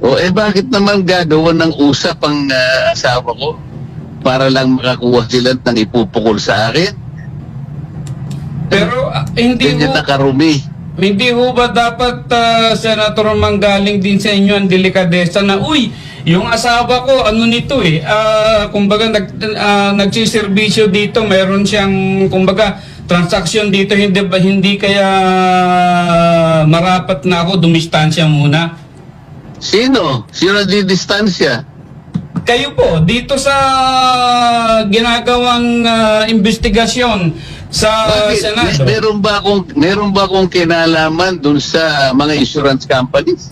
O bakit naman gagawa ng usap ang asawa ko para lang makakuha sila ng ipupukol sa akin? Pero Ganyan na karumi. hindi ho ba dapat, Senator, manggaling din sa inyo ang delikadesa na, uy, yung asawa ko, ano nito kumbaga nagsiservisyo dito, mayroon siyang, kumbaga, transaksyon dito, hindi kaya marapat na ako dumistansya muna? Sino? Sino didistansya? Kayo po, dito sa ginagawang investigasyon sa Bakit? Senado. Meron ba akong kinalaman dun sa mga insurance companies?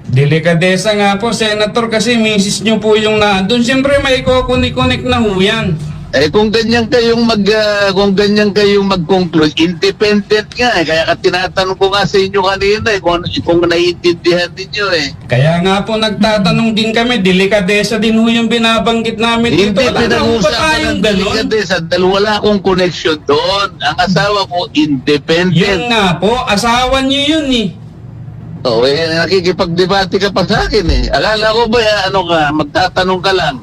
Delikadesa nga po, Senator, kasi misis nyo po yung nandun. Siyempre may kukunik-kunik na ho yan. Kung ganyan kayong mag-conclude, independent nga Kaya tinatanong ko nga sa inyo kanina kung naiintindihan ninyo Kaya nga po nagtatanong din kami, delikadesa din ho yung binabanggit namin dito. Hindi Wala na ho ba tayong ganun? dahil wala akong connection doon. Ang asawa ko, independent. Yun nga po, asawa nyo yun Nakikipagdebate ka pa sa akin Akala ko ba, magtatanong ka lang.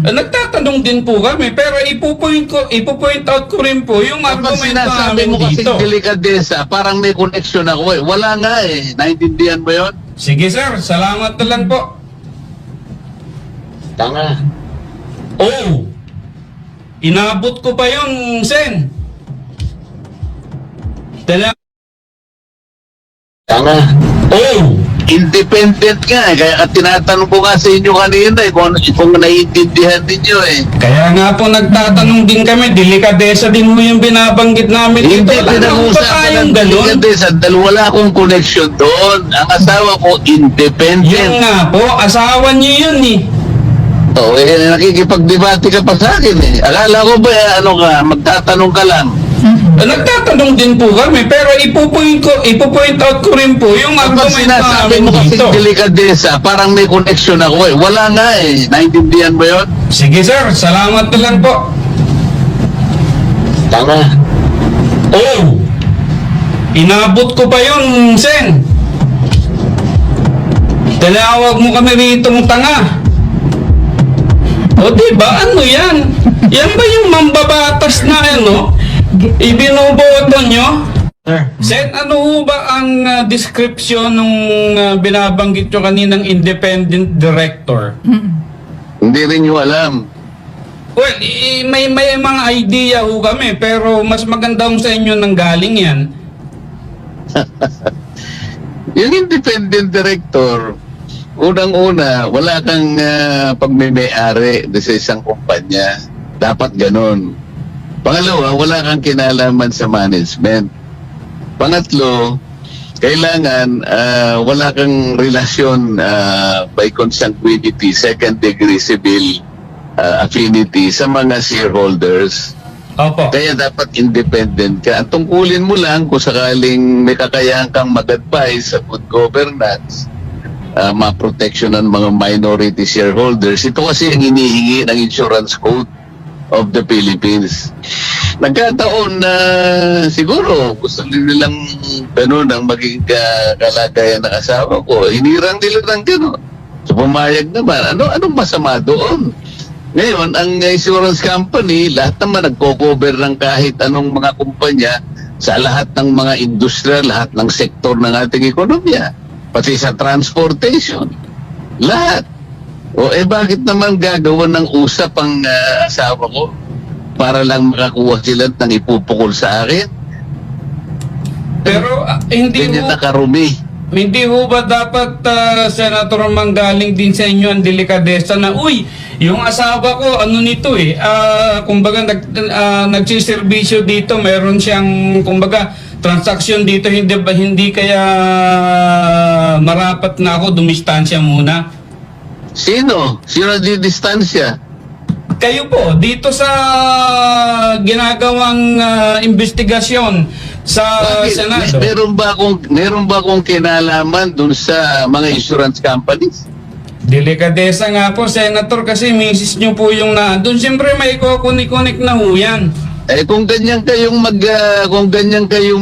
Nagtatanong din po kami, pero ipo-point out ko rin po yung Kapag argumento sinasabi namin mo kasi dito. delikadesa, parang may connection ako Wala nga Naintindihan mo yun? Sige sir, salamat na lang po. Tanga. Oh! Inabot ko pa yung Sen. Tanga. Oh! Independent nga Kaya tinatanong ko nga sa inyo kanina kung naiintindihan ninyo Kaya nga po nagtatanong din kami, delikadesa din mo yung binabanggit namin dito. Hindi Wala na ho ba pinag-uusapan tayong ng ganun? delikadesa dahil wala akong connection doon. Ang asawa ko, independent. Yun nga po, asawa niyo yun Nakikipagdebate ka pa sa akin Akala ko ba, magtatanong ka lang. Nagtatanong din po kami, pero ipo-point out ko rin po yung Kapag argumento sinasabi namin mo kasi dito. delikadesa, parang may connection ako Wala nga Naintindihan mo yun? Sige sir, salamat na lang po. Tanga. Oh! Inabot ko pa yun, Sen. Tinawag mo kami rito ng tanga. O diba, ano yan? Yan ba yung mambabatas na ibinoboto nyo? Sen, ano ho ba ang description nung binabanggit nyo kaninang independent director? Hindi rin nyo alam. Well, may mga idea ho kami, pero mas maganda ho sa inyo nang galing yan. Yung independent director, unang-una, wala kang pagmimay-ari sa isang kumpanya. Dapat ganun. Pangalawa, wala kang kinalaman sa management. Pangatlo, kailangan wala kang relasyon by consanguinity, second degree civil affinity sa mga shareholders. Opo. Kaya dapat independent ka. Ang tungkulin mo lang kung sakaling may kakayahan kang mag-advise sa good governance, ma-protection ng mga minority shareholders. Ito kasi ang hinihingi ng Insurance Code of the Philippines. Nagkataon na siguro gusto nilang ganun ang maging kalagayan ng asawa ko. Hinirang nila ng ganun. So pumayag naman. Anong masama doon? Ngayon, ang insurance company, lahat naman nagko-cover ng kahit anong mga kumpanya sa lahat ng mga industriya, lahat ng sektor ng ating ekonomiya. Pati sa transportation. Lahat. Bakit naman gagawa ng usap ang asawa ko para lang makakuha sila ng ipupukol sa akin? Pero Ganyan na karumi. hindi ho ba dapat, Senator, manggaling din sa inyo ang delikadesa na, uy, yung asawa ko, ano nito kumbaga nagsiservisyo dito, mayroon siyang, kumbaga, transaksyon dito, hindi kaya marapat na ako dumistansya muna? Sino? Sino didistansya? Kayo po, dito sa ginagawang investigasyon sa Bakit? Senado. Meron ba akong kinalaman dun sa mga insurance companies? Delikadesa nga po, Senator, kasi misis nyo po yung nandun. Siyempre may kukunik-kunik na ho yan. Kung ganyan kayong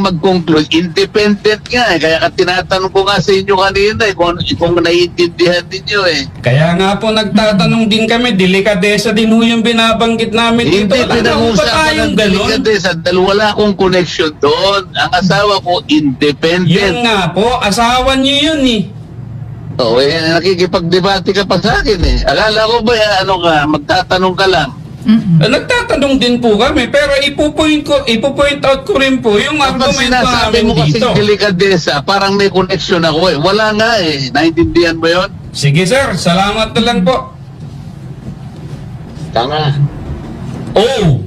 mag-conclude, independent nga eh. Kaya tinatanong ko nga sa inyo kanina kung naiintindihan ninyo eh. Kaya nga po nagtatanong din kami, delikadesa din ho yung binabanggit namin dito. Hindi Wala na ho ba pinag-uusapan tayong ng ganun? delikadesa dahil wala akong connection doon. Ang asawa ko, independent. Yun nga po, asawa niyo yun eh. Nakikipagdebate ka pa sa akin eh. Akala ko ba, magtatanong ka lang. Nagtatanong din po kami, pero ipo-point out ko rin po yung Kapag argumento sinasabi namin mo kasi dito. delikadesa, parang may connection ako eh. Wala nga eh. Naintindihan mo yun? Sige sir, salamat na lang po. Tanga. Oh!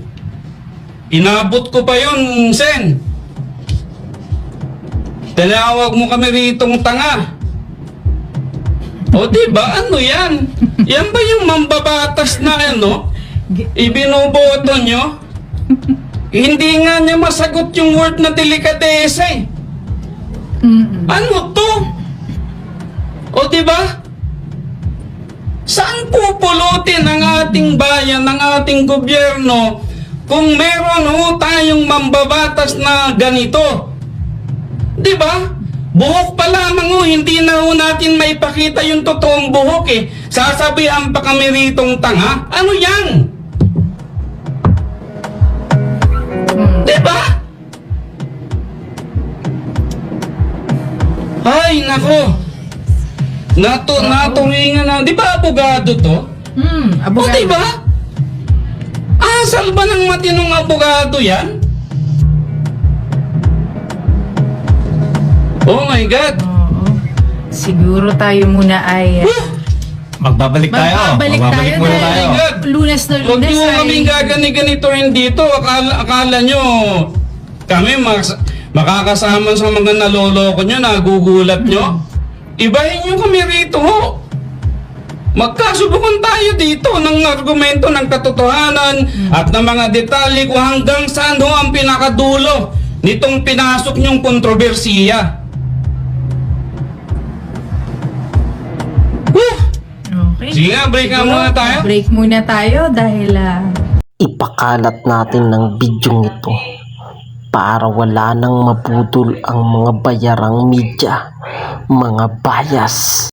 Inabot ko pa yun, Sen. Tinawag mo kami ritong tanga. O diba, ano yan? Yan ba yung mambabatas na ibinoboto nyo? Hindi nga niya masagot yung word na delikadesa eh. Ano to? O diba? Saan pupulutin ang ating bayan, ang ating gobyerno kung meron ho tayong mambabatas na ganito? Diba? Buhok pa lamang ho, hindi na ho natin maipakita yung totoong buhok eh. Sasabihan pa kami ritong tanga? Ano yan? Diba? Ay, nako. Naturingan na. Di ba abogado to? O Abogado. diba? Asal ba ng matinong abogado yan? Oh my God. Oo. Siguro tayo muna ay Magbabalik tayo. magbabalik tayo muna dahil tayo. Lunes na Huwag Lunes nyo ay kaming gagani-ganitoin dito. Akala nyo kami makakasama sa mga naloloko nyo, nagugulat nyo. Ibahin nyo kami rito ho. Magkasubukan tayo dito ng argumento ng katotohanan at ng mga detalye kung hanggang saan ho ang pinakadulo nitong pinasok nyong kontrobersiya. Okay. Sige nga, break nga muna tayo. Break muna tayo dahil Ipakalat natin ng bidyong ito para wala nang maputol ang mga bayarang media, mga bias.